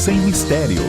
sem mistério.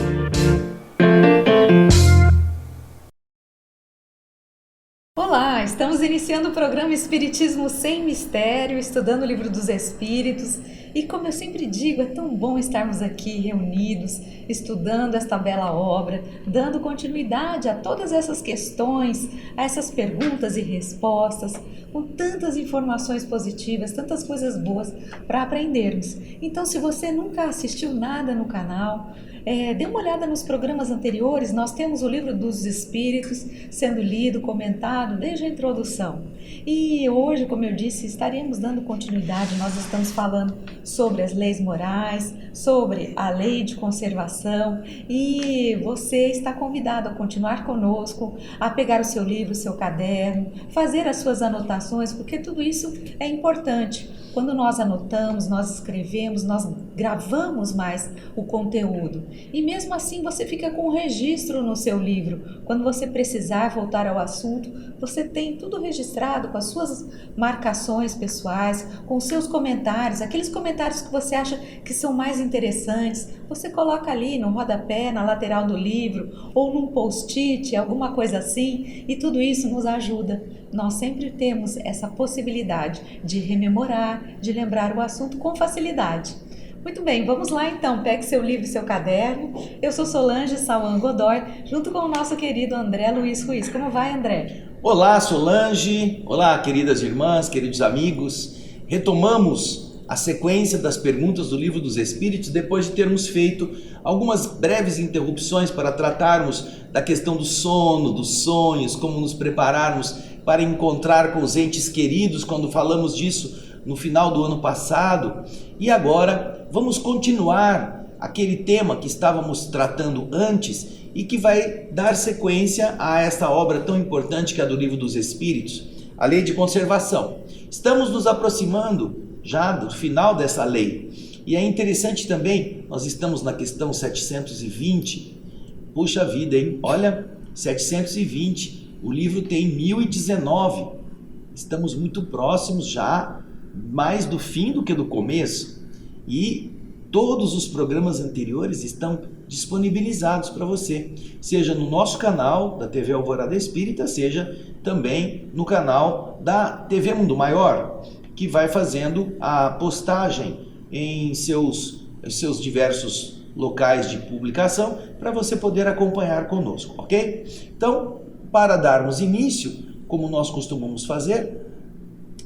Olá, estamos iniciando o programa Espiritismo Sem Mistério, estudando o Livro dos Espíritos. E como eu sempre digo, é tão bom estarmos aqui reunidos, estudando esta bela obra, dando continuidade a todas essas questões, a essas perguntas e respostas, com tantas informações positivas, tantas coisas boas para aprendermos. Então, se você nunca assistiu nada no canal, dê uma olhada nos programas anteriores. Nós temos o Livro dos Espíritos sendo lido, comentado desde a introdução. E hoje, como eu disse, estaremos dando continuidade. Nós estamos falando sobre as leis morais, sobre a lei de conservação, e você está convidado a continuar conosco, a pegar o seu livro, o seu caderno, fazer as suas anotações, porque tudo isso é importante. Quando nós anotamos, nós escrevemos, nós gravamos mais o conteúdo. E mesmo assim você fica com um registro no seu livro. Quando você precisar voltar ao assunto, você tem tudo registrado com as suas marcações pessoais, com os seus comentários, aqueles comentários que você acha que são mais interessantes. Você coloca ali no rodapé, na lateral do livro, ou num post-it, alguma coisa assim, e tudo isso nos ajuda. Nós sempre temos essa possibilidade de rememorar, de lembrar o assunto com facilidade. Muito bem, vamos lá então, pegue seu livro e seu caderno. Eu sou Solange Sauan Godoy, junto com o nosso querido André Luiz Ruiz. Como vai, André? Olá, Solange. Olá, queridas irmãs, queridos amigos. Retomamos a sequência das perguntas do Livro dos Espíritos depois de termos feito algumas breves interrupções para tratarmos da questão do sono, dos sonhos, como nos prepararmos para encontrar com os entes queridos, quando falamos disso no final do ano passado. E agora vamos continuar aquele tema que estávamos tratando antes e que vai dar sequência a esta obra tão importante que é a do Livro dos Espíritos, a Lei de Conservação. Estamos nos aproximando já do final dessa lei. E é interessante também, nós estamos na questão 720. Puxa vida, hein? Olha, 720. O livro tem 1019. Estamos muito próximos já, mais do fim do que do começo. E todos os programas anteriores estão disponibilizados para você, seja no nosso canal da TV Alvorada Espírita, seja também no canal da TV Mundo Maior, que vai fazendo a postagem em seus diversos locais de publicação para você poder acompanhar conosco, ok? Então, para darmos início, como nós costumamos fazer,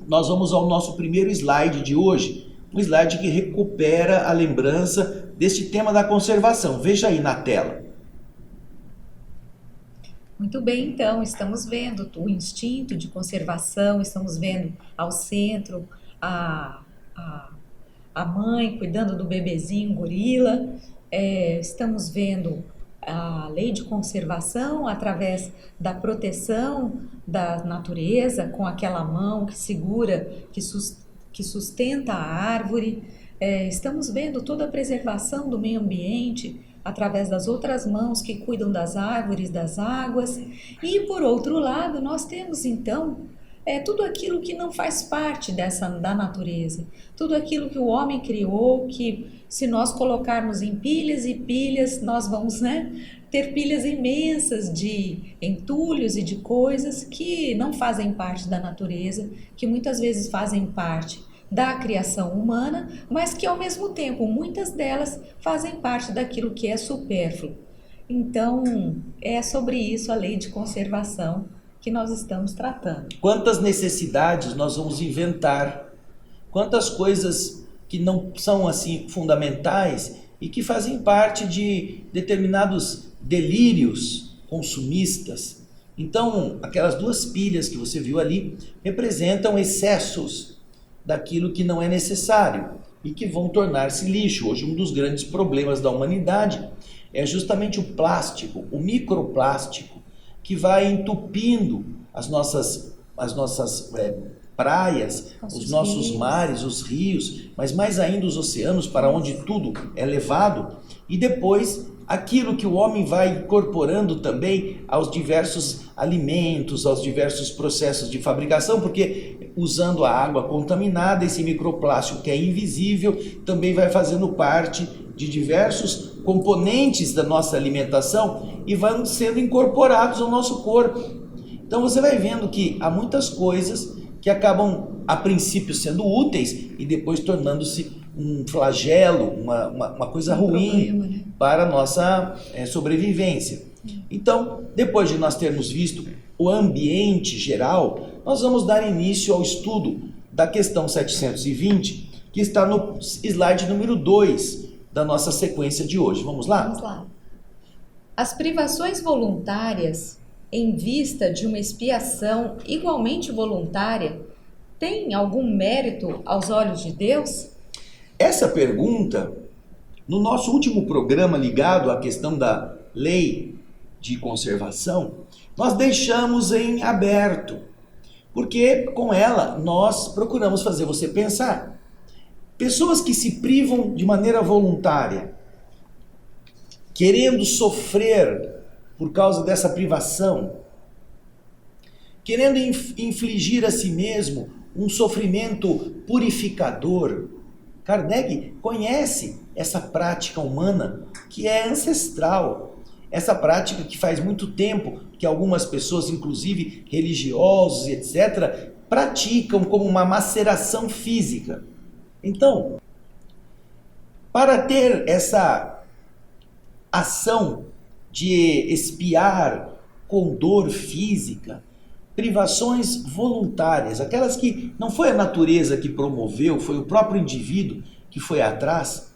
nós vamos ao nosso primeiro slide de hoje, um slide que recupera a lembrança deste tema da conservação. Veja aí na tela. Muito bem, então, estamos vendo o instinto de conservação, estamos vendo ao centro a mãe cuidando do bebezinho gorila, estamos vendo a lei de conservação através da proteção da natureza, com aquela mão que segura, que sustenta a árvore. Estamos vendo toda a preservação do meio ambiente através das outras mãos que cuidam das árvores, das águas. E por outro lado, nós temos então tudo aquilo que não faz parte da natureza, tudo aquilo que o homem criou, que se nós colocarmos em pilhas e pilhas, nós vamos ter pilhas imensas de entulhos e de coisas que não fazem parte da natureza, que muitas vezes fazem parte da criação humana, mas que ao mesmo tempo muitas delas fazem parte daquilo que é supérfluo. Então é sobre isso a lei de conservação que nós estamos tratando. Quantas necessidades nós vamos inventar, quantas coisas que não são assim fundamentais e que fazem parte de determinados delírios consumistas. Então, aquelas duas pilhas que você viu ali representam excessos daquilo que não é necessário e que vão tornar-se lixo. Hoje um dos grandes problemas da humanidade é justamente o plástico, o microplástico, que vai entupindo as nossas praias, os nossos mares, os rios, mas mais ainda os oceanos, para onde tudo é levado, e depois aquilo que o homem vai incorporando também aos diversos alimentos, aos diversos processos de fabricação, porque usando a água contaminada, esse microplástico que é invisível também vai fazendo parte de diversos componentes da nossa alimentação e vão sendo incorporados ao nosso corpo. Então você vai vendo que há muitas coisas que acabam a princípio sendo úteis e depois tornando-se um flagelo, uma coisa ruim problema, né? para a nossa sobrevivência. Então, depois de nós termos visto o ambiente geral, nós vamos dar início ao estudo da questão 720, que está no slide número 2 da nossa sequência de hoje. Vamos lá? Vamos lá. As privações voluntárias, em vista de uma expiação igualmente voluntária, têm algum mérito aos olhos de Deus? Essa pergunta, no nosso último programa ligado à questão da lei de conservação, nós deixamos em aberto, porque com ela nós procuramos fazer você pensar. Pessoas que se privam de maneira voluntária, querendo sofrer por causa dessa privação, querendo infligir a si mesmo um sofrimento purificador. Kardec conhece essa prática humana que é ancestral, essa prática que faz muito tempo que algumas pessoas, inclusive religiosos, etc., praticam como uma maceração física. Então, para ter essa ação de expiar com dor física, privações voluntárias, aquelas que não foi a natureza que promoveu, foi o próprio indivíduo que foi atrás,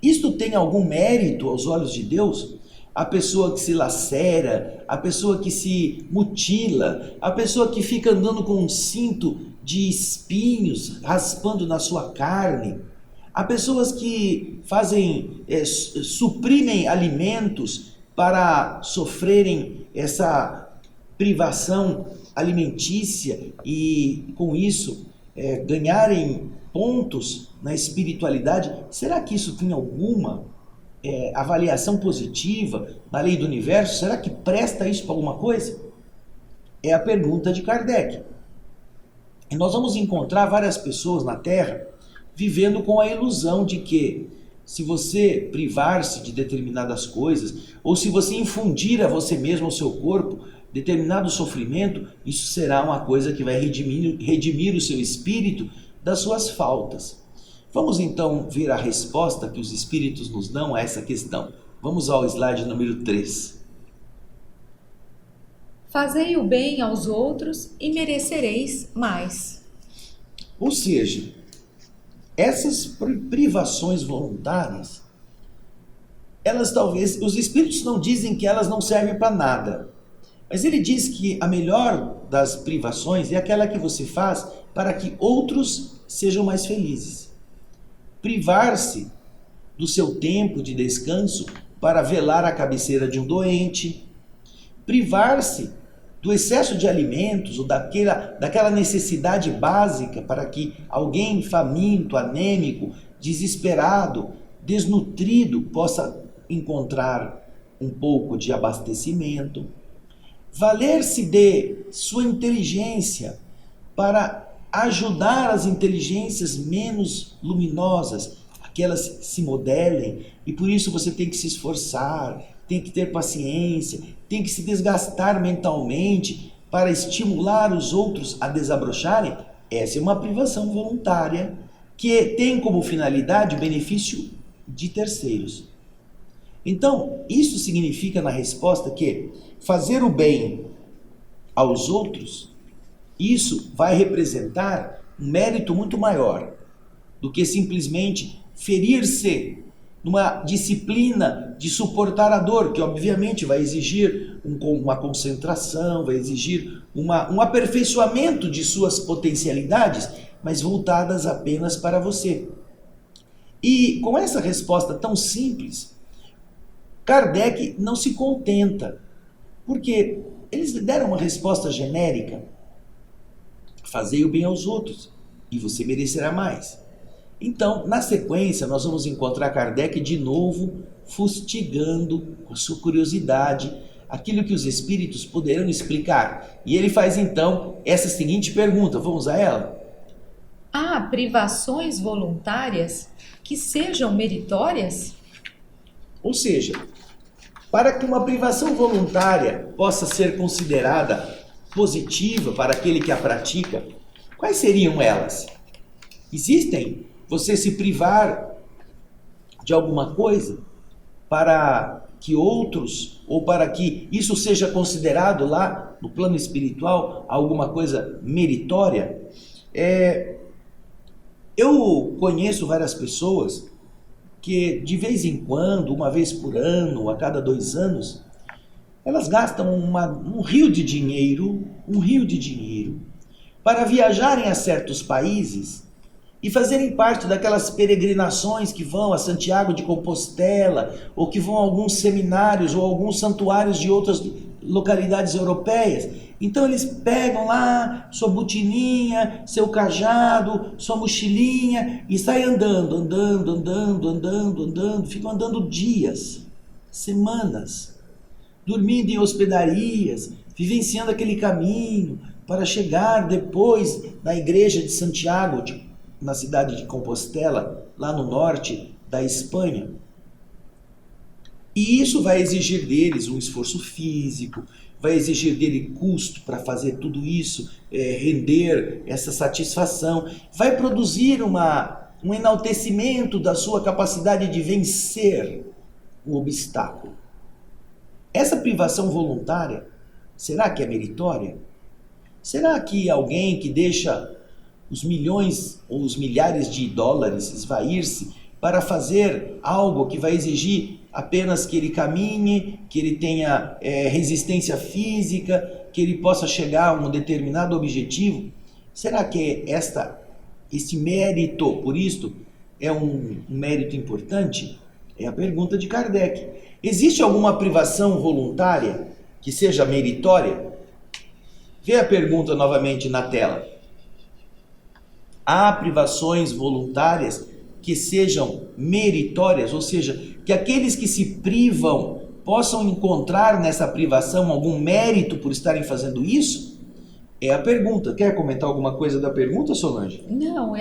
isto tem algum mérito aos olhos de Deus? A pessoa que se lacera, a pessoa que se mutila, a pessoa que fica andando com um cinto de espinhos raspando na sua carne, há pessoas que suprimem alimentos para sofrerem essa privação alimentícia e com isso ganharem pontos na espiritualidade. Será que isso tem alguma avaliação positiva na lei do universo? Será que presta isso para alguma coisa? É a pergunta de Kardec. E nós vamos encontrar várias pessoas na Terra vivendo com a ilusão de que se você privar-se de determinadas coisas, ou se você infundir a você mesmo, ao seu corpo, determinado sofrimento, isso será uma coisa que vai redimir o seu espírito das suas faltas. Vamos então ver a resposta que os espíritos nos dão a essa questão. Vamos ao slide número 3. Fazei o bem aos outros e merecereis mais. Ou seja, essas privações voluntárias, elas talvez, os espíritos não dizem que elas não servem para nada, mas ele diz que a melhor das privações é aquela que você faz para que outros sejam mais felizes. Privar-se do seu tempo de descanso para velar a cabeceira de um doente, privar-se do excesso de alimentos ou daquela necessidade básica para que alguém faminto, anêmico, desesperado, desnutrido possa encontrar um pouco de abastecimento. Valer-se de sua inteligência para ajudar as inteligências menos luminosas, aquelas se modelem, e por isso você tem que se esforçar, tem que ter paciência, tem que se desgastar mentalmente para estimular os outros a desabrocharem. Essa é uma privação voluntária que tem como finalidade o benefício de terceiros. Então, isso significa na resposta que fazer o bem aos outros, isso vai representar um mérito muito maior do que simplesmente ferir-se numa disciplina de suportar a dor, que obviamente vai exigir uma concentração, vai exigir um aperfeiçoamento de suas potencialidades, mas voltadas apenas para você. E com essa resposta tão simples, Kardec não se contenta, porque eles deram uma resposta genérica: fazei o bem aos outros e você merecerá mais. Então, na sequência, nós vamos encontrar Kardec de novo fustigando com a sua curiosidade aquilo que os espíritos poderão explicar. E ele faz então essa seguinte pergunta, vamos a ela? Há privações voluntárias que sejam meritórias? Ou seja, para que uma privação voluntária possa ser considerada positiva para aquele que a pratica, quais seriam elas? Existem você se privar de alguma coisa para que outros, ou para que isso seja considerado lá no plano espiritual alguma coisa meritória? Eu conheço várias pessoas que de vez em quando, uma vez por ano, a cada 2 anos, elas gastam um rio de dinheiro para viajarem a certos países e fazerem parte daquelas peregrinações que vão a Santiago de Compostela, ou que vão a alguns seminários ou alguns santuários de outras localidades europeias. Então eles pegam lá sua botininha, seu cajado, sua mochilinha e saem andando, ficam andando dias, semanas, dormindo em hospedarias, vivenciando aquele caminho para chegar depois na igreja de Santiago, na cidade de Compostela, lá no norte da Espanha. E isso vai exigir deles um esforço físico, vai exigir dele custo para fazer tudo isso, render essa satisfação, vai produzir um enaltecimento da sua capacidade de vencer o obstáculo. Essa privação voluntária, será que é meritória? Será que alguém que deixa os milhões ou os milhares de dólares esvair-se para fazer algo que vai exigir apenas que ele caminhe, que ele tenha resistência física, que ele possa chegar a um determinado objetivo? Será que esse mérito por isto é um mérito importante? É a pergunta de Kardec. Existe alguma privação voluntária que seja meritória? Vê a pergunta novamente na tela. Há privações voluntárias que sejam meritórias, ou seja, que aqueles que se privam possam encontrar nessa privação algum mérito por estarem fazendo isso? É a pergunta. Quer comentar alguma coisa da pergunta, Solange? Não,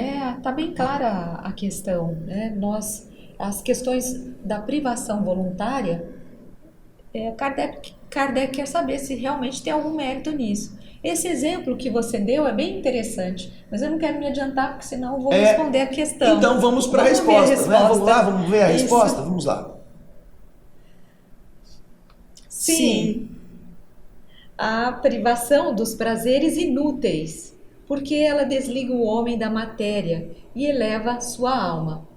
tá bem clara a questão, né? As questões da privação voluntária, Kardec quer saber se realmente tem algum mérito nisso. Esse exemplo que você deu é bem interessante, mas eu não quero me adiantar, porque senão eu vou responder a questão. Então vamos para a resposta, né? Vamos lá, vamos ver a resposta? Vamos lá. Sim. A privação dos prazeres inúteis, porque ela desliga o homem da matéria e eleva sua alma.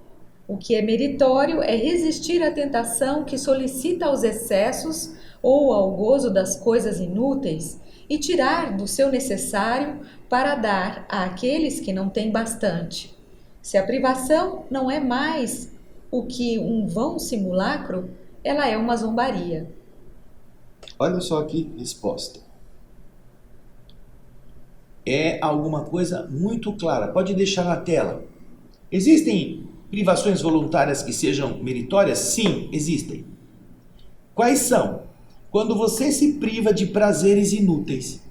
O que é meritório é resistir à tentação que solicita aos excessos ou ao gozo das coisas inúteis e tirar do seu necessário para dar àqueles que não têm bastante. Se a privação não é mais o que um vão simulacro, ela é uma zombaria. Olha só aqui, resposta. É alguma coisa muito clara. Pode deixar na tela. Existem privações voluntárias que sejam meritórias? Sim, existem. Quais são? Quando você se priva de prazeres inúteis.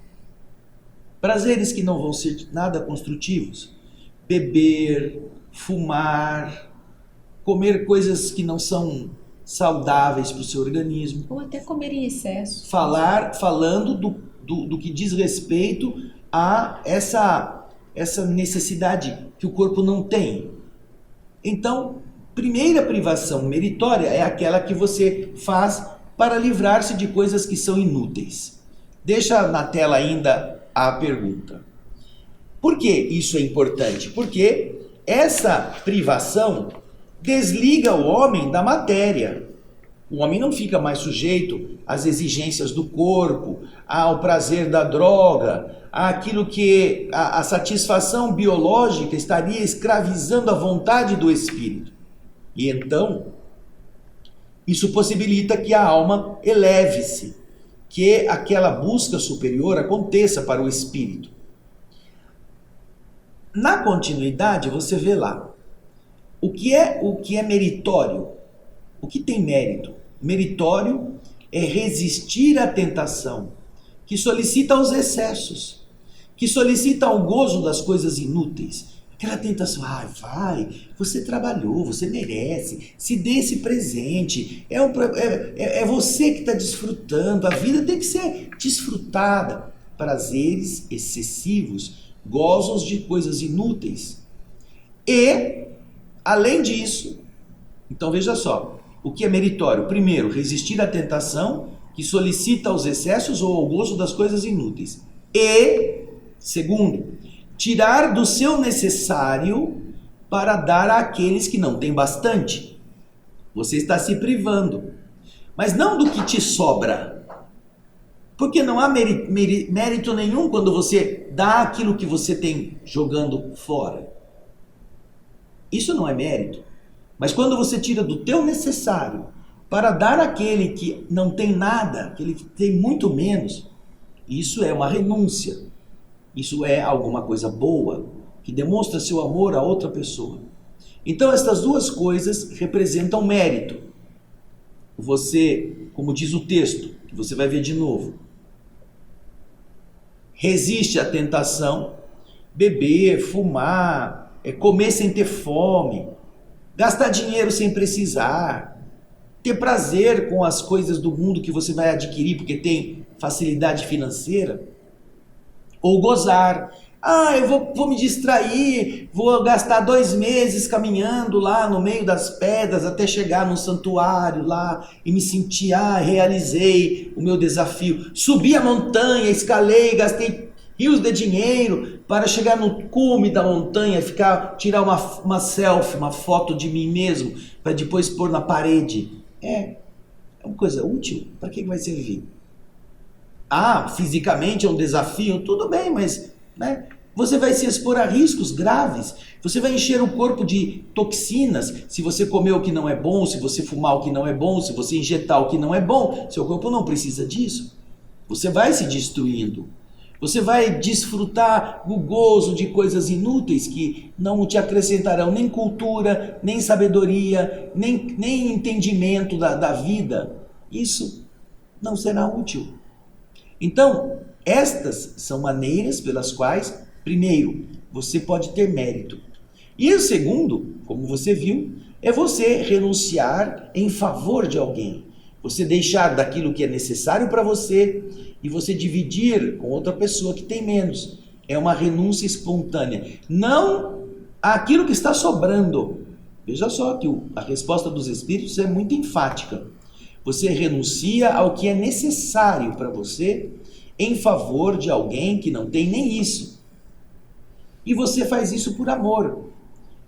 Prazeres que não vão ser nada construtivos. Beber, fumar, comer coisas que não são saudáveis para o seu organismo. Ou até comer em excesso. Falando do que diz respeito a essa necessidade que o corpo não tem. Então, primeira privação meritória é aquela que você faz para livrar-se de coisas que são inúteis. Deixa na tela ainda a pergunta. Por que isso é importante? Porque essa privação desliga o homem da matéria. O homem não fica mais sujeito às exigências do corpo, ao prazer da droga, àquilo que a satisfação biológica estaria escravizando a vontade do espírito. E então, isso possibilita que a alma eleve-se, que aquela busca superior aconteça para o espírito. Na continuidade, você vê lá, o que é meritório? O que tem mérito? Meritório é resistir à tentação, que solicita os excessos, que solicita o gozo das coisas inúteis, Aquela tentação, vai, você trabalhou, você merece, se dê esse presente, é você que está desfrutando, a vida tem que ser desfrutada. Prazeres excessivos, gozos de coisas inúteis. E, além disso, então veja só, o que é meritório? Primeiro, resistir à tentação que solicita aos excessos ou ao gozo das coisas inúteis. E, segundo, tirar do seu necessário para dar àqueles que não têm bastante. Você está se privando, mas não do que te sobra. Porque não há mérito nenhum quando você dá aquilo que você tem jogando fora. Isso não é mérito. Mas quando você tira do teu necessário para dar àquele que não tem nada, aquele que tem muito menos, isso é uma renúncia. Isso é alguma coisa boa, que demonstra seu amor a outra pessoa. Então estas duas coisas representam mérito. Você, como diz o texto, que você vai ver de novo, resiste à tentação, beber, fumar, comer sem ter fome, gastar dinheiro sem precisar, ter prazer com as coisas do mundo que você vai adquirir porque tem facilidade financeira, ou gozar. Eu vou me distrair, vou gastar 2 meses caminhando lá no meio das pedras até chegar no santuário lá e me sentir, realizei o meu desafio. Subi a montanha, escalei, gastei rios de dinheiro para chegar no cume da montanha, tirar uma selfie, uma foto de mim mesmo, para depois pôr na parede. É uma coisa útil? Para que vai servir? Fisicamente é um desafio, tudo bem, mas você vai se expor a riscos graves, você vai encher o corpo de toxinas, se você comer o que não é bom, se você fumar o que não é bom, se você injetar o que não é bom, seu corpo não precisa disso. Você vai se destruindo, você vai desfrutar o gozo de coisas inúteis que não te acrescentarão nem cultura, nem sabedoria, nem entendimento da vida. Isso não será útil. Então, estas são maneiras pelas quais, primeiro, você pode ter mérito. E o segundo, como você viu, é você renunciar em favor de alguém. Você deixar daquilo que é necessário para você e você dividir com outra pessoa que tem menos. É uma renúncia espontânea. Não aquilo que está sobrando. Veja só que a resposta dos Espíritos é muito enfática. Você renuncia ao que é necessário para você em favor de alguém que não tem nem isso. E você faz isso por amor.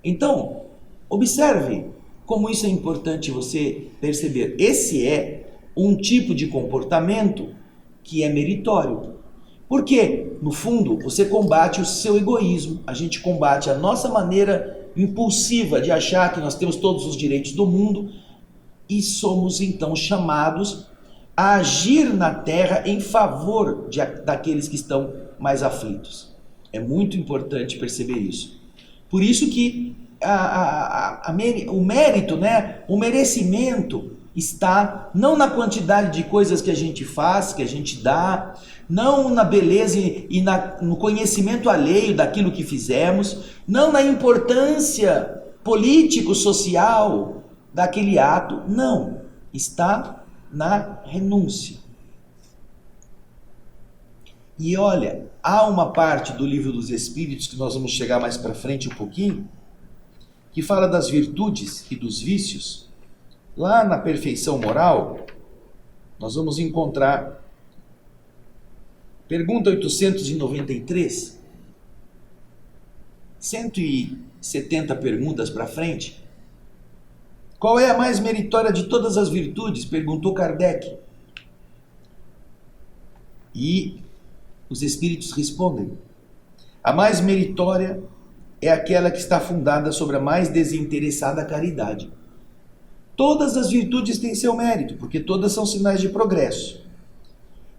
Então, observe como isso é importante você perceber. Esse é um tipo de comportamento que é meritório. Porque, no fundo, você combate o seu egoísmo. A gente combate a nossa maneira impulsiva de achar que nós temos todos os direitos do mundo e somos então chamados a agir na terra em favor daqueles que estão mais aflitos. É muito importante perceber isso. Por isso que o mérito, o merecimento está não na quantidade de coisas que a gente faz, que a gente dá, não na beleza e no conhecimento alheio daquilo que fizemos, não na importância político-social daquele ato, não. Está na renúncia. E olha, há uma parte do Livro dos Espíritos, que nós vamos chegar mais para frente um pouquinho, que fala das virtudes e dos vícios. Lá na perfeição moral, nós vamos encontrar, pergunta 893, 170 perguntas para frente. Qual é a mais meritória de todas as virtudes? Perguntou Kardec. E os Espíritos respondem: a mais meritória é aquela que está fundada sobre a mais desinteressada caridade. Todas as virtudes têm seu mérito, porque todas são sinais de progresso.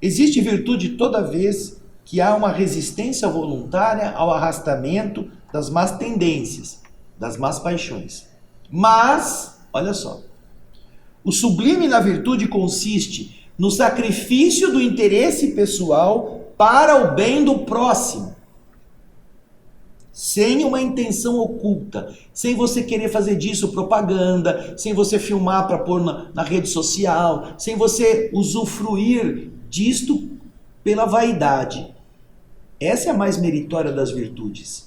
Existe virtude toda vez que há uma resistência voluntária ao arrastamento das más tendências, das más paixões. Mas, olha só, o sublime na virtude consiste no sacrifício do interesse pessoal para o bem do próximo. sem uma intenção oculta, sem você querer fazer disso propaganda, sem você filmar para pôr na rede social, sem você usufruir disto pela vaidade. Essa é a mais meritória das virtudes.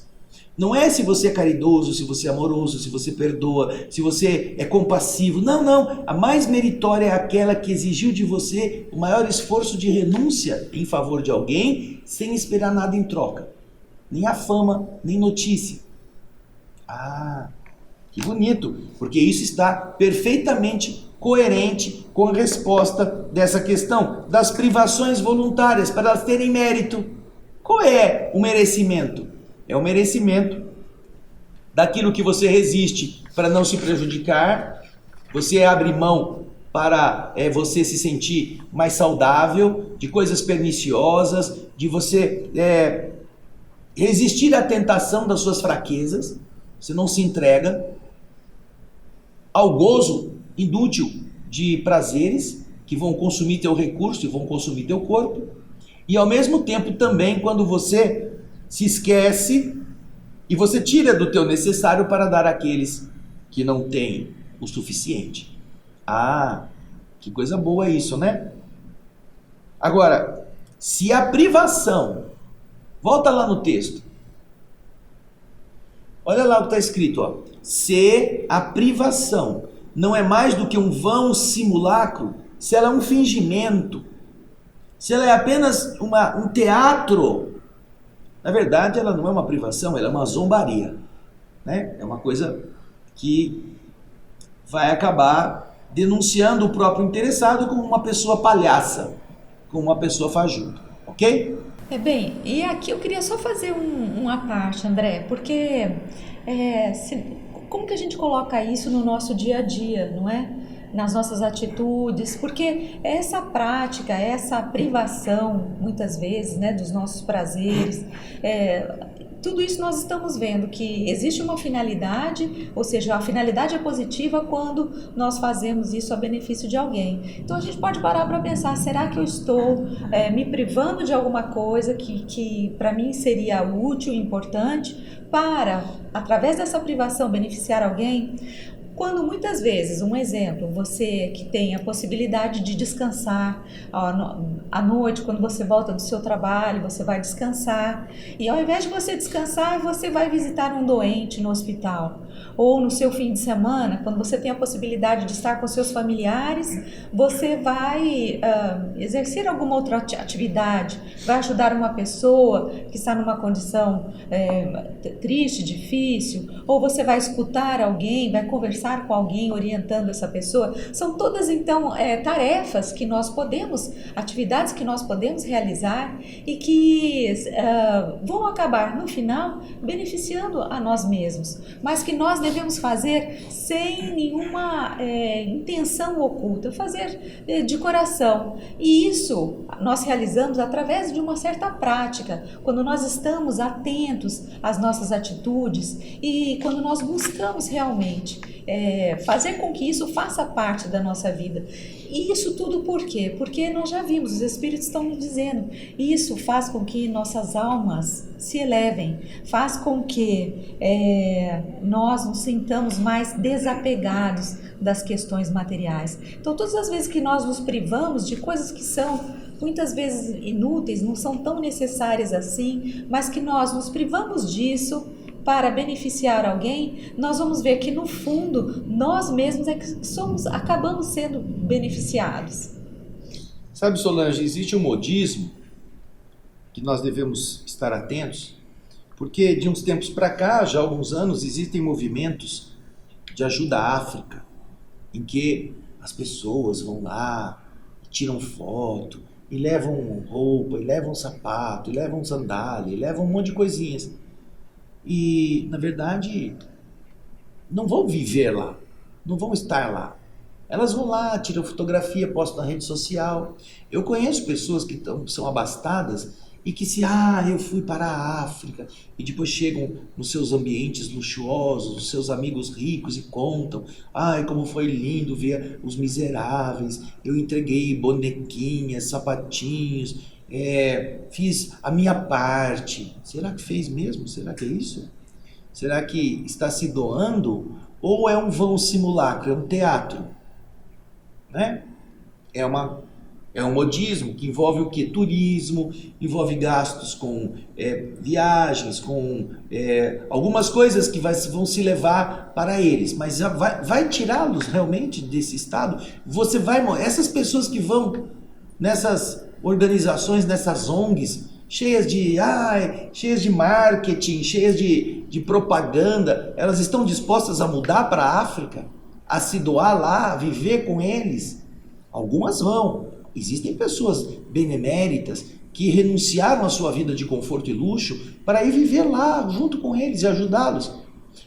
Não é se você é caridoso, se você é amoroso, se você perdoa, se você é compassivo. Não, não. A mais meritória é aquela que exigiu de você o maior esforço de renúncia em favor de alguém, sem esperar nada em troca. Nem a fama, nem notícia. Ah, que bonito, porque isso está perfeitamente coerente com a resposta dessa questão das privações voluntárias, para elas terem mérito. Qual é o merecimento? É o merecimento daquilo que você resiste para não se prejudicar, você abre mão para você se sentir mais saudável, de coisas perniciosas, de você resistir à tentação das suas fraquezas, você não se entrega ao gozo indútil de prazeres que vão consumir teu recurso e vão consumir teu corpo, e ao mesmo tempo também quando você se esquece e você tira do teu necessário para dar àqueles que não têm o suficiente. Ah, que coisa boa isso, né? Agora, se a privação, volta lá no texto, olha lá o que está escrito, ó. Se a privação não é mais do que um vão simulacro, se ela é um fingimento, se ela é apenas um teatro, na verdade ela não é uma privação, ela é uma zombaria, né? É uma coisa que vai acabar denunciando o próprio interessado como uma pessoa palhaça, como uma pessoa fajuta, ok? Bem, e aqui eu queria só fazer uma parte, André, porque como que a gente coloca isso no nosso dia a dia, não é? Nas nossas atitudes, porque essa prática, essa privação, muitas vezes, né, dos nossos prazeres, tudo isso nós estamos vendo que existe uma finalidade, ou seja, a finalidade é positiva quando nós fazemos isso a benefício de alguém. Então a gente pode parar para pensar, será que eu estou me privando de alguma coisa que para mim seria útil e importante para, através dessa privação, beneficiar alguém? Quando muitas vezes, um exemplo, você que tem a possibilidade de descansar à noite, quando você volta do seu trabalho, você vai descansar, e ao invés de você descansar, você vai visitar um doente no hospital. Ou no seu fim de semana, quando você tem a possibilidade de estar com seus familiares, você vai exercer alguma outra atividade, vai ajudar uma pessoa que está numa condição triste, difícil, ou você vai escutar alguém, vai conversar com alguém orientando essa pessoa. São todas então tarefas que nós podemos, atividades que nós podemos realizar e que vão acabar no final beneficiando a nós mesmos, mas que nós devemos fazer sem nenhuma intenção oculta, fazer de coração. E isso nós realizamos através de uma certa prática, quando nós estamos atentos às nossas atitudes e quando nós buscamos realmente fazer com que isso faça parte da nossa vida. E isso tudo por quê? Porque nós já vimos, os Espíritos estão nos dizendo, isso faz com que nossas almas se elevem, faz com que nós nos sintamos mais desapegados das questões materiais. Então, todas as vezes que nós nos privamos de coisas que são muitas vezes inúteis, não são tão necessárias assim, mas que nós nos privamos disso para beneficiar alguém, nós vamos ver que no fundo nós mesmos é que acabamos sendo beneficiados. Sabe, Solange, existe um modismo que nós devemos estar atentos, porque de uns tempos para cá, já há alguns anos, existem movimentos de ajuda à África, em que as pessoas vão lá, tiram foto, e levam roupa, e levam sapato, e levam sandália, e levam um monte de coisinhas. E, na verdade, não vão viver lá, não vão estar lá. Elas vão lá, tiram fotografia, postam na rede social. Eu conheço pessoas que são abastadas e que eu fui para a África, e depois chegam nos seus ambientes luxuosos, os seus amigos ricos e contam, como foi lindo ver os miseráveis, eu entreguei bonequinhas, sapatinhos, fiz a minha parte. Será que fez mesmo? Será que é isso? Será que está se doando? Ou é um vão simulacro, é um teatro? Né? É um modismo que envolve o quê? Turismo, envolve gastos com viagens, com algumas coisas que vão se levar para eles. Mas vai tirá-los realmente desse estado? Essas pessoas que vão nessas organizações, nessas ONGs, cheias de marketing, cheias de propaganda, elas estão dispostas a mudar para a África? A se doar lá, a viver com eles? Algumas vão. Existem pessoas beneméritas que renunciaram à sua vida de conforto e luxo para ir viver lá junto com eles e ajudá-los.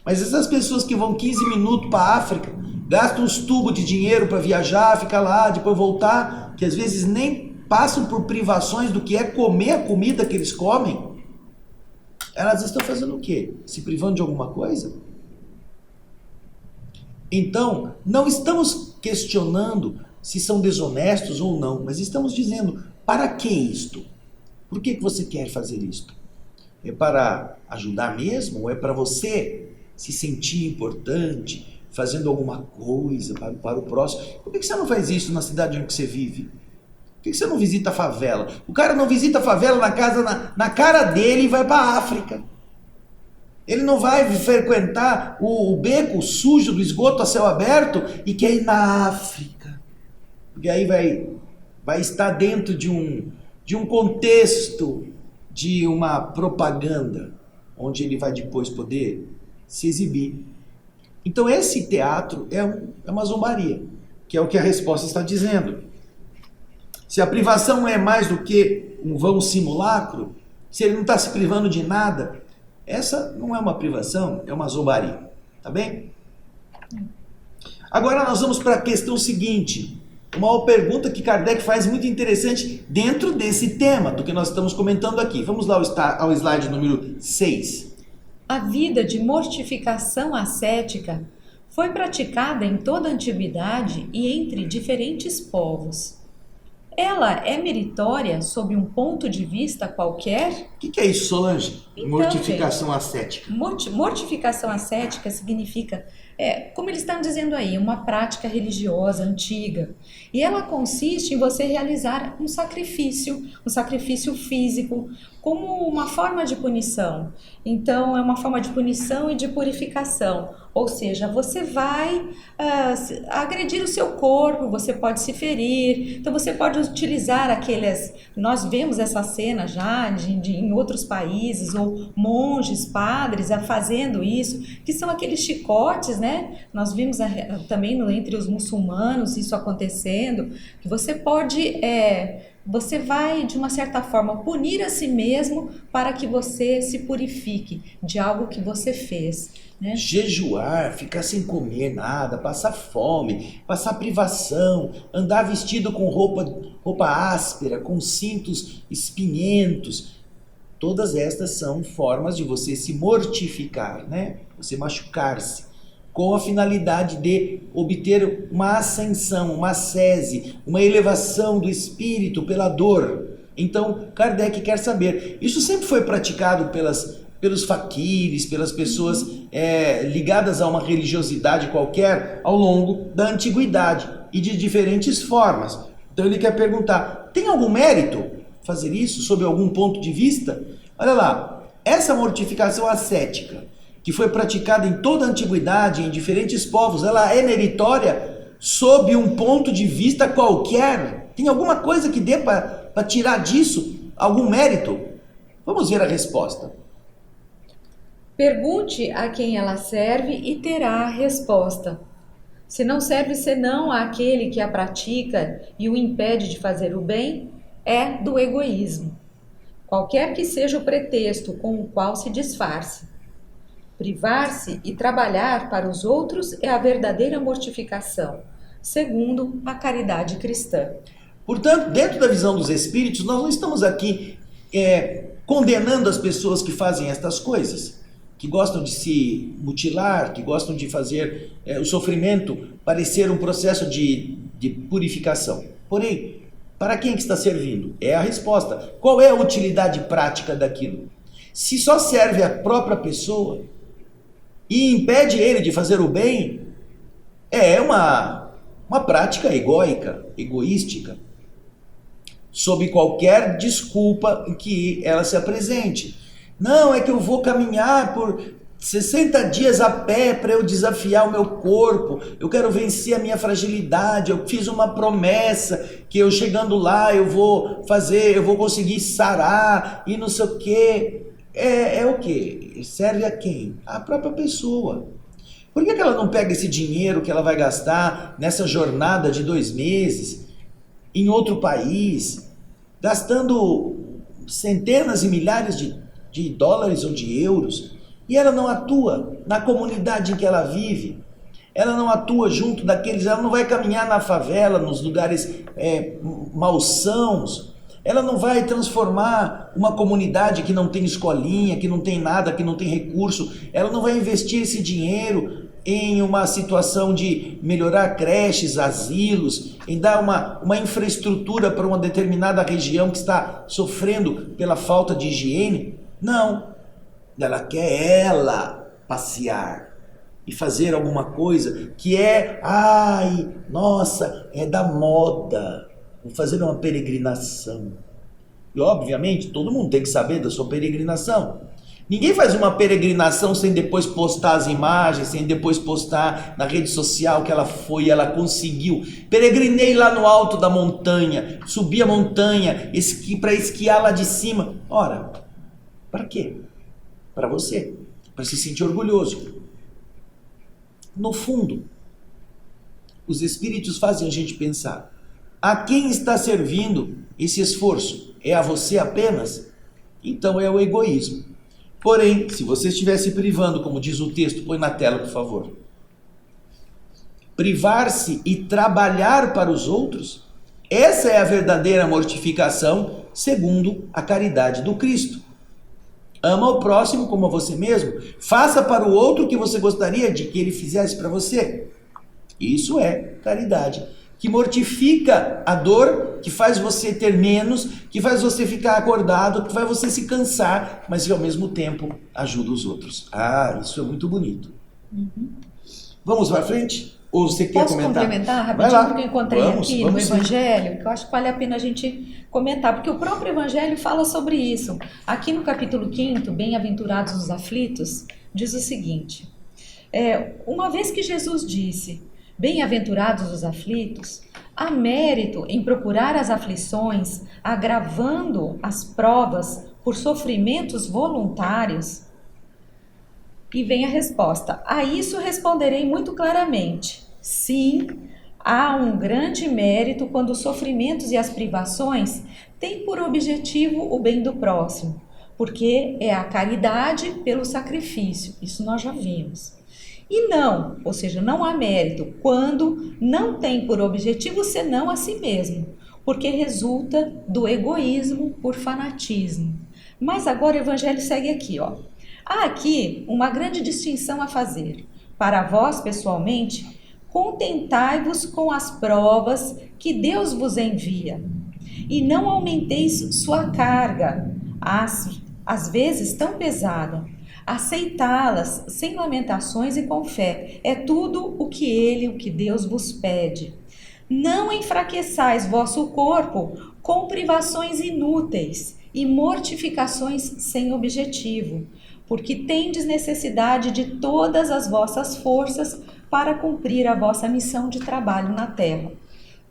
Mas essas pessoas que vão 15 minutos para a África, gastam uns tubos de dinheiro para viajar, ficar lá, depois voltar, que às vezes nem passam por privações do que é comer a comida que eles comem, elas estão fazendo o quê? Se privando de alguma coisa? Então, não estamos questionando se são desonestos ou não, mas estamos dizendo, para que isto? Por que você quer fazer isto? É para ajudar mesmo? Ou é para você se sentir importante, fazendo alguma coisa para o próximo? Por que você não faz isso na cidade em que você vive? Por que você não visita a favela? O cara não visita a favela na cara dele e vai para a África. Ele não vai frequentar o beco sujo do esgoto a céu aberto e quer ir na África. Porque aí vai estar dentro de um contexto de uma propaganda, onde ele vai depois poder se exibir. Então esse teatro é uma zombaria, que é o que a resposta está dizendo. Se a privação não é mais do que um vão simulacro, se ele não está se privando de nada, essa não é uma privação, é uma zombaria. Tá bem? Agora nós vamos para a questão seguinte. Uma pergunta que Kardec faz muito interessante dentro desse tema, do que nós estamos comentando aqui. Vamos lá ao slide número 6. A vida de mortificação ascética foi praticada em toda a antiguidade e entre diferentes povos. Ela é meritória sob um ponto de vista qualquer? O que é isso, Solange? Então, mortificação ascética. Mortificação ascética significa, como eles estão dizendo aí, uma prática religiosa antiga. E ela consiste em você realizar um sacrifício físico, como uma forma de punição. Então, é uma forma de punição e de purificação. Ou seja, você vai agredir o seu corpo, você pode se ferir, então você pode utilizar aqueles... Nós vemos essa cena já em outros países, ou monges, padres fazendo isso, que são aqueles chicotes, né? Nós vimos também entre os muçulmanos isso acontecendo, que você pode... Você vai, de uma certa forma, punir a si mesmo para que você se purifique de algo que você fez, né? Jejuar, ficar sem comer nada, passar fome, passar privação, andar vestido com roupa áspera, com cintos espinhentos. Todas estas são formas de você se mortificar, né? Você machucar-se, com a finalidade de obter uma ascensão, uma ascese, uma elevação do espírito pela dor. Então, Kardec quer saber, isso sempre foi praticado pelos faquires, pelas pessoas ligadas a uma religiosidade qualquer ao longo da antiguidade e de diferentes formas. Então ele quer perguntar, tem algum mérito fazer isso sob algum ponto de vista? Olha lá, essa mortificação ascética, que foi praticada em toda a antiguidade, em diferentes povos, ela é meritória sob um ponto de vista qualquer? Tem alguma coisa que dê para tirar disso algum mérito? Vamos ver a resposta. Pergunte a quem ela serve e terá a resposta. Se não serve senão àquele que a pratica e o impede de fazer o bem, é do egoísmo, qualquer que seja o pretexto com o qual se disfarce. Privar-se e trabalhar para os outros é a verdadeira mortificação, segundo a caridade cristã. Portanto, dentro da visão dos espíritos, nós não estamos aqui condenando as pessoas que fazem estas coisas, que gostam de se mutilar, que gostam de fazer o sofrimento parecer um processo de purificação. Porém, Para quem que está servindo? É a resposta. Qual é a utilidade prática daquilo? Se só serve a própria pessoa e impede ele de fazer o bem, é uma prática egóica, egoística, sob qualquer desculpa em que ela se apresente. Não, é que eu vou caminhar por 60 dias a pé para eu desafiar o meu corpo, eu quero vencer a minha fragilidade, eu fiz uma promessa que eu chegando lá eu vou conseguir sarar e não sei o quê. É o quê? Serve a quem? A própria pessoa. Por que ela não pega esse dinheiro que ela vai gastar nessa jornada de 2 meses em outro país, gastando centenas e milhares de dólares ou de euros, e ela não atua na comunidade em que ela vive, ela não atua junto daqueles, ela não vai caminhar na favela, nos lugares malsãos, ela não vai transformar uma comunidade que não tem escolinha, que não tem nada, que não tem recurso, ela não vai investir esse dinheiro em uma situação de melhorar creches, asilos, em dar uma infraestrutura para uma determinada região que está sofrendo pela falta de higiene. Não, ela quer passear e fazer alguma coisa que é da moda, vou fazer uma peregrinação. E obviamente todo mundo tem que saber da sua peregrinação. Ninguém faz uma peregrinação sem depois postar as imagens, sem depois postar na rede social que ela foi, ela conseguiu. Peregrinei lá no alto da montanha, subi a montanha para esquiar lá de cima. Ora, para quê? Para você, para se sentir orgulhoso. No fundo, os espíritos fazem a gente pensar: a quem está servindo esse esforço? É a você apenas? Então é o egoísmo. Porém, se você estiver se privando, como diz o texto, põe na tela, por favor. Privar-se e trabalhar para os outros, essa é a verdadeira mortificação segundo a caridade do Cristo. Ama o próximo como a você mesmo. Faça para o outro o que você gostaria de que ele fizesse para você. Isso é caridade, que mortifica a dor, que faz você ter menos, que faz você ficar acordado, que faz você se cansar, mas que ao mesmo tempo ajuda os outros. Isso é muito bonito. Vamos para frente? Ou você quer comentar? Posso complementar rapidinho, porque eu encontrei aqui no Evangelho, que eu acho que vale a pena a gente comentar, porque o próprio Evangelho fala sobre isso. Aqui no capítulo 5º, Bem-aventurados os aflitos, diz o seguinte: uma vez que Jesus disse, bem-aventurados os aflitos, há mérito em procurar as aflições, agravando as provas por sofrimentos voluntários? E vem a resposta. A isso responderei muito claramente. Sim, há um grande mérito quando os sofrimentos e as privações têm por objetivo o bem do próximo, porque é a caridade pelo sacrifício. Isso nós já vimos. E não, ou seja, não há mérito quando não tem por objetivo senão a si mesmo, porque resulta do egoísmo por fanatismo. Mas agora o Evangelho segue aqui, ó. Há aqui uma grande distinção a fazer. Para vós, pessoalmente, contentai-vos com as provas que Deus vos envia, e não aumenteis sua carga, às vezes tão pesada. Aceitá-las sem lamentações e com fé. É tudo o que Deus vos pede. Não enfraqueçais vosso corpo com privações inúteis e mortificações sem objetivo, porque tendes necessidade de todas as vossas forças para cumprir a vossa missão de trabalho na terra.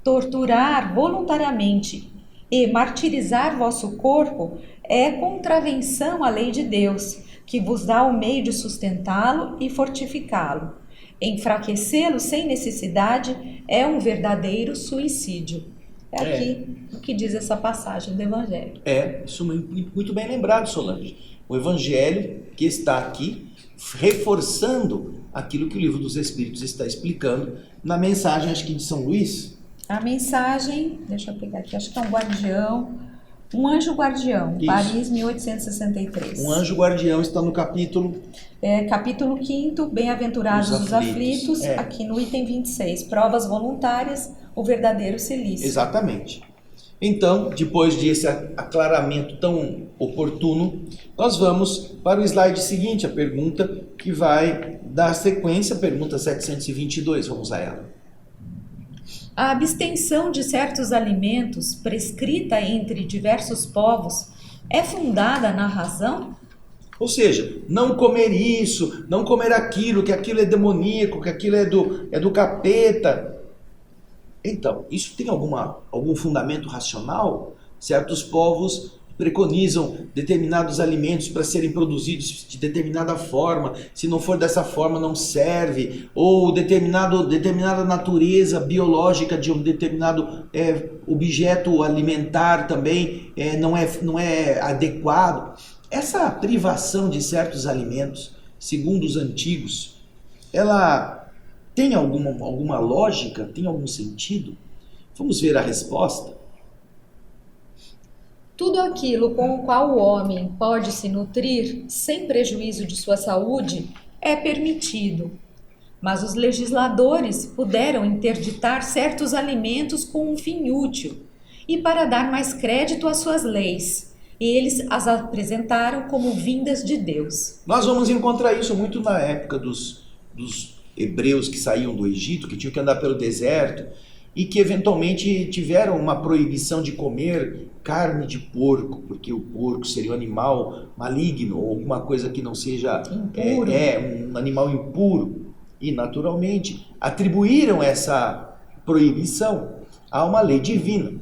Torturar voluntariamente e martirizar vosso corpo é contravenção à lei de Deus, que vos dá o meio de sustentá-lo e fortificá-lo. Enfraquecê-lo sem necessidade é um verdadeiro suicídio. É aqui o que diz essa passagem do Evangelho. Isso muito bem lembrado, Solange. O Evangelho que está aqui reforçando aquilo que o Livro dos Espíritos está explicando na mensagem, acho que de São Luís. A mensagem, deixa eu pegar aqui, acho que é um anjo guardião, Isso. Paris, 1863. Um anjo guardião está no capítulo... capítulo 5º, Bem-aventurados os aflitos, aqui no item 26, provas voluntárias, o verdadeiro silício. Exatamente. Então, depois desse aclaramento tão oportuno, nós vamos para o slide seguinte, a pergunta que vai dar sequência, pergunta 722, vamos a ela. A abstenção de certos alimentos prescrita entre diversos povos é fundada na razão? Ou seja, não comer isso, não comer aquilo, que aquilo é demoníaco, que aquilo é do capeta. Então, isso tem algum fundamento racional? Certos povos preconizam determinados alimentos para serem produzidos de determinada forma. Se não for dessa forma, não serve. Ou determinada natureza biológica de um determinado objeto alimentar também não é adequado. Essa privação de certos alimentos, segundo os antigos, ela tem alguma lógica? Tem algum sentido? Vamos ver a resposta. Tudo aquilo com o qual o homem pode se nutrir sem prejuízo de sua saúde é permitido. Mas os legisladores puderam interditar certos alimentos com um fim útil e para dar mais crédito às suas leis. Eles as apresentaram como vindas de Deus. Nós vamos encontrar isso muito na época dos hebreus que saíam do Egito, que tinham que andar pelo deserto e que eventualmente tiveram uma proibição de comer carne de porco, porque o porco seria um animal maligno ou alguma coisa que não seja impuro. Um animal impuro. E naturalmente atribuíram essa proibição a uma lei divina.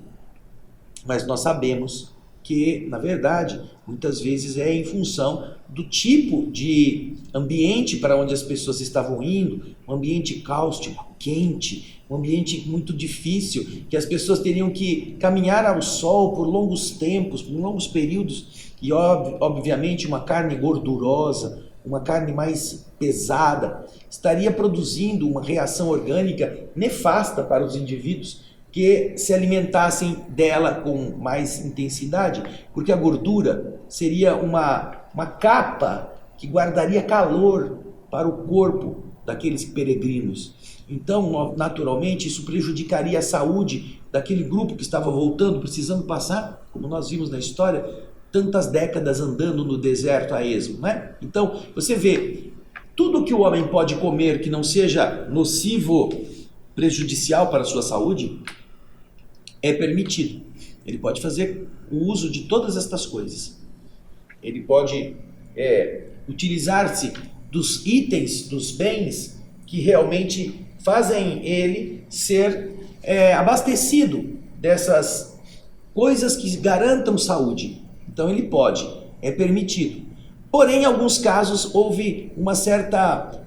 Mas nós sabemos que, na verdade, muitas vezes é em função do tipo de ambiente para onde as pessoas estavam indo, um ambiente cáustico, quente, um ambiente muito difícil, que as pessoas teriam que caminhar ao sol por longos tempos, por longos períodos, e obviamente uma carne gordurosa, uma carne mais pesada, estaria produzindo uma reação orgânica nefasta para os indivíduos que se alimentassem dela com mais intensidade, porque a gordura seria uma capa que guardaria calor para o corpo daqueles peregrinos. Então, naturalmente, isso prejudicaria a saúde daquele grupo que estava voltando, precisando passar, como nós vimos na história, tantas décadas andando no deserto a esmo, né? Então, você vê, tudo que o homem pode comer que não seja nocivo, prejudicial para a sua saúde, é permitido. Ele pode fazer o uso de todas estas coisas. Ele pode utilizar-se dos itens, dos bens que realmente fazem ele ser abastecido dessas coisas que garantam saúde. Então ele pode, é permitido. Porém, em alguns casos houve uma certa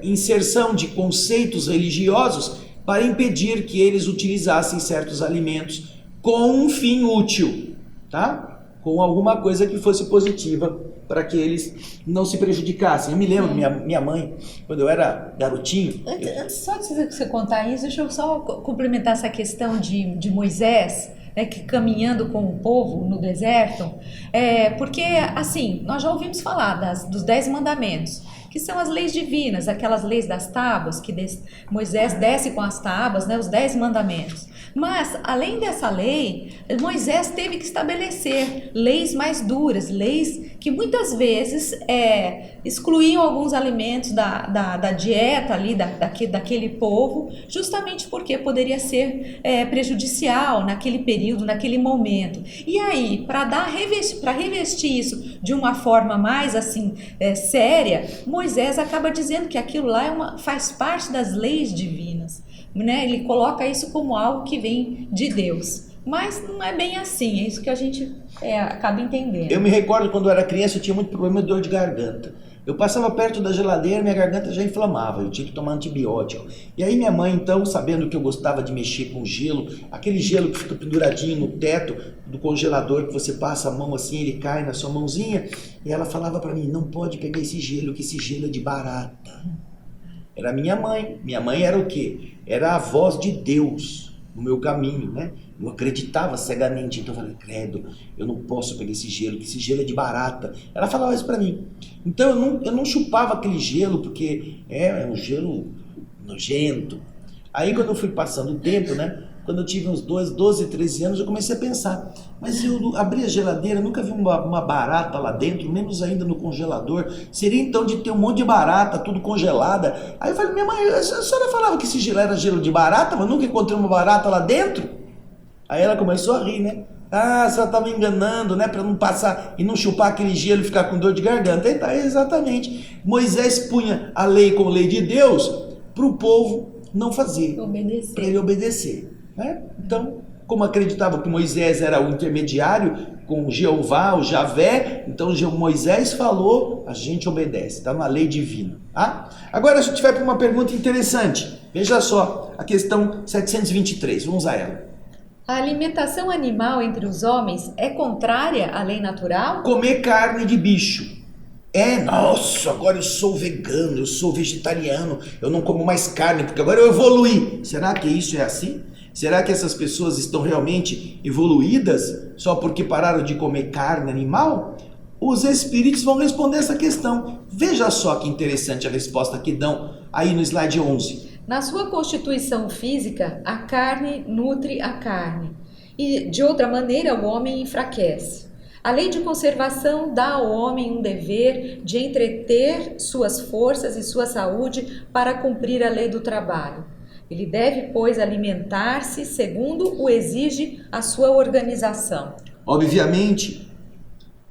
inserção de conceitos religiosos para impedir que eles utilizassem certos alimentos com um fim útil, tá? Com alguma coisa que fosse positiva para que eles não se prejudicassem. Eu me lembro, minha mãe, quando eu era garotinho... Antes só de você contar isso, deixa eu só complementar essa questão de Moisés, né, que caminhando com o povo no deserto, porque, assim, nós já ouvimos falar dos 10 mandamentos, que são as leis divinas, aquelas leis das tábuas, que Moisés desce com as tábuas, né, os 10 mandamentos. Mas, além dessa lei, Moisés teve que estabelecer leis mais duras, leis que muitas vezes excluíam alguns alimentos da dieta ali, daquele povo, justamente porque poderia ser prejudicial naquele período, naquele momento. E aí, para revestir isso de uma forma mais assim séria, Moisés acaba dizendo que aquilo lá faz parte das leis divinas, né? Ele coloca isso como algo que vem de Deus. Mas não é bem assim, é isso que a gente acaba entendendo. Eu me recordo quando eu era criança, eu tinha muito problema de dor de garganta. Eu passava perto da geladeira, minha garganta já inflamava, eu tinha que tomar antibiótico. E aí minha mãe, então, sabendo que eu gostava de mexer com gelo, aquele gelo que fica penduradinho no teto do congelador, que você passa a mão assim, ele cai na sua mãozinha, e ela falava para mim, não pode pegar esse gelo, que esse gelo é de barata. Era minha mãe. Minha mãe era o quê? Era a voz de Deus no meu caminho, né? Eu acreditava cegamente, então eu falei, credo, eu não posso pegar esse gelo, que esse gelo é de barata. Ela falava isso pra mim. Então eu não chupava aquele gelo, porque é um gelo nojento. Aí quando eu fui passando o tempo, né? quando eu tive uns 12, 13 anos, eu comecei a pensar, mas eu abri a geladeira, nunca vi uma barata lá dentro, menos ainda no congelador. Seria então de ter um monte de barata, tudo congelada. Aí eu falei, minha mãe, a senhora falava que esse gelo era gelo de barata, mas nunca encontrei uma barata lá dentro? Aí ela começou a rir, né? Ah, a senhora tá me enganando, né? Para não passar e não chupar aquele gelo e ficar com dor de garganta. E tá, exatamente. Moisés punha a lei como lei de Deus para o povo não fazer, para ele obedecer. Né? Então, como acreditava que Moisés era o intermediário com Jeová, o Javé, então Moisés falou, a gente obedece, está na lei divina. Tá? Agora a gente vai para uma pergunta interessante. Veja só, a questão 723, vamos a ela. A alimentação animal entre os homens é contrária à lei natural? Comer carne de bicho. Nossa, agora eu sou vegano, eu sou vegetariano, eu não como mais carne, porque agora eu evoluí. Será que isso é assim? Será que essas pessoas estão realmente evoluídas só porque pararam de comer carne animal? Os espíritos vão responder essa questão. Veja só que interessante a resposta que dão aí no slide 11. Na sua constituição física, a carne nutre a carne, e de outra maneira o homem enfraquece. A lei de conservação dá ao homem um dever de entreter suas forças e sua saúde para cumprir a lei do trabalho. Ele deve, pois, alimentar-se segundo o exige a sua organização. Obviamente,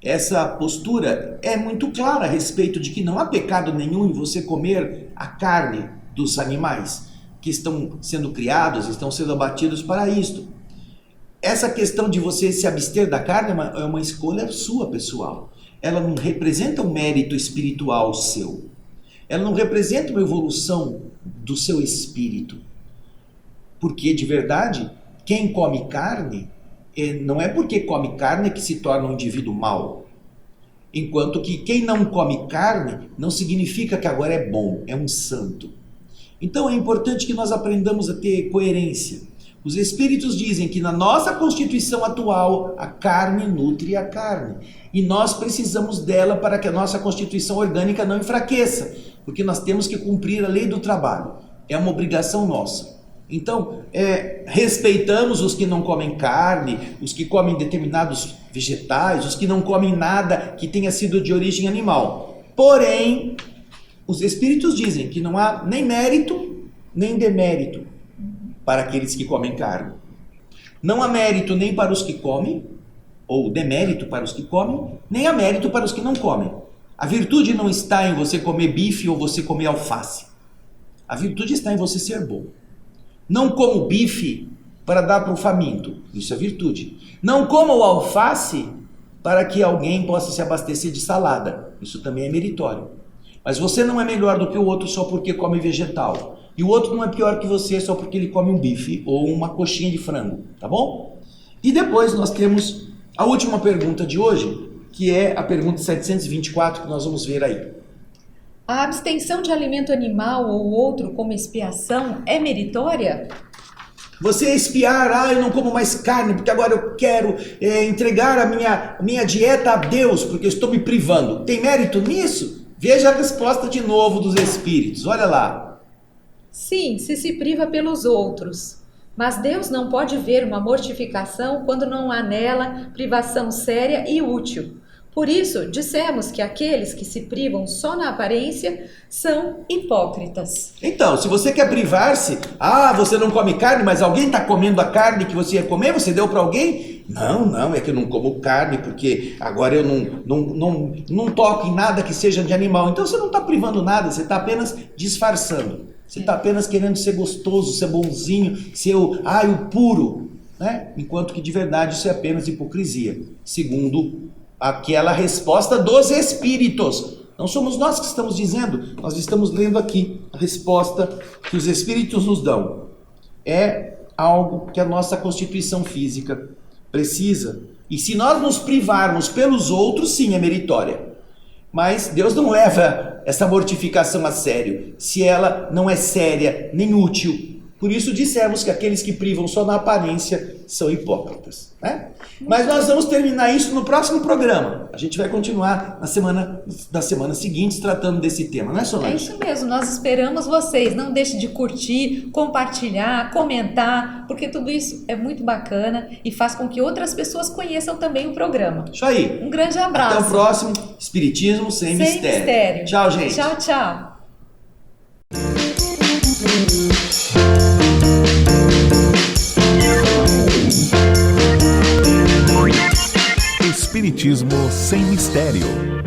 essa postura é muito clara a respeito de que não há pecado nenhum em você comer a carne dos animais que estão sendo criados, estão sendo abatidos para isto. Essa questão de você se abster da carne é uma escolha sua, pessoal. Ela não representa um mérito espiritual seu. Ela não representa uma evolução do seu espírito. Porque, de verdade, quem come carne, não é porque come carne que se torna um indivíduo mau. Enquanto que quem não come carne não significa que agora é bom, é um santo. Então é importante que nós aprendamos a ter coerência. Os espíritos dizem que na nossa constituição atual, a carne nutre a carne. E nós precisamos dela para que a nossa constituição orgânica não enfraqueça. Porque nós temos que cumprir a lei do trabalho. É uma obrigação nossa. Então, respeitamos os que não comem carne, os que comem determinados vegetais, os que não comem nada que tenha sido de origem animal. Porém, os espíritos dizem que não há nem mérito, nem demérito para aqueles que comem carne. Não há mérito nem para os que comem, ou demérito para os que comem, nem há mérito para os que não comem. A virtude não está em você comer bife ou você comer alface. A virtude está em você ser bom. Não como bife para dar para o faminto. Isso é virtude. Não como o alface para que alguém possa se abastecer de salada. Isso também é meritório. Mas você não é melhor do que o outro só porque come vegetal. E o outro não é pior que você só porque ele come um bife ou uma coxinha de frango, tá bom? E depois nós temos a última pergunta de hoje, que é a pergunta 724, que nós vamos ver aí. A abstenção de alimento animal ou outro como expiação é meritória? Você expiar, eu não como mais carne, porque agora eu quero entregar a minha dieta a Deus, porque eu estou me privando. Tem mérito nisso? Veja a resposta de novo dos espíritos, olha lá. Sim, se priva pelos outros. Mas Deus não pode ver uma mortificação quando não há nela privação séria e útil. Por isso, dissemos que aqueles que se privam só na aparência são hipócritas. Então, se você quer privar-se, você não come carne, mas alguém está comendo a carne que você ia comer, você deu para alguém? Não, é que eu não como carne, porque agora eu não toco em nada que seja de animal. Então você não está privando nada, você está apenas disfarçando. Você está apenas querendo ser gostoso, ser bonzinho, ser o puro, né? Enquanto que de verdade isso é apenas hipocrisia, segundo aquela resposta dos espíritos. Não somos nós que estamos dizendo, nós estamos lendo aqui a resposta que os espíritos nos dão. É algo que a nossa constituição física precisa. E se nós nos privarmos pelos outros, sim, é meritória. Mas Deus não leva essa mortificação a sério, se ela não é séria nem útil Por isso dissemos que aqueles que privam só na aparência são hipócritas, né? Mas nós vamos terminar isso no próximo programa. A gente vai continuar nas semanas seguintes tratando desse tema, não é, Solange? É isso mesmo, nós esperamos vocês. Não deixe de curtir, compartilhar, comentar, porque tudo isso é muito bacana e faz com que outras pessoas conheçam também o programa. Isso aí. Um grande abraço. Até o próximo Espiritismo Sem Mistério. Tchau, gente. Tchau, tchau. Espiritismo Sem Mistério.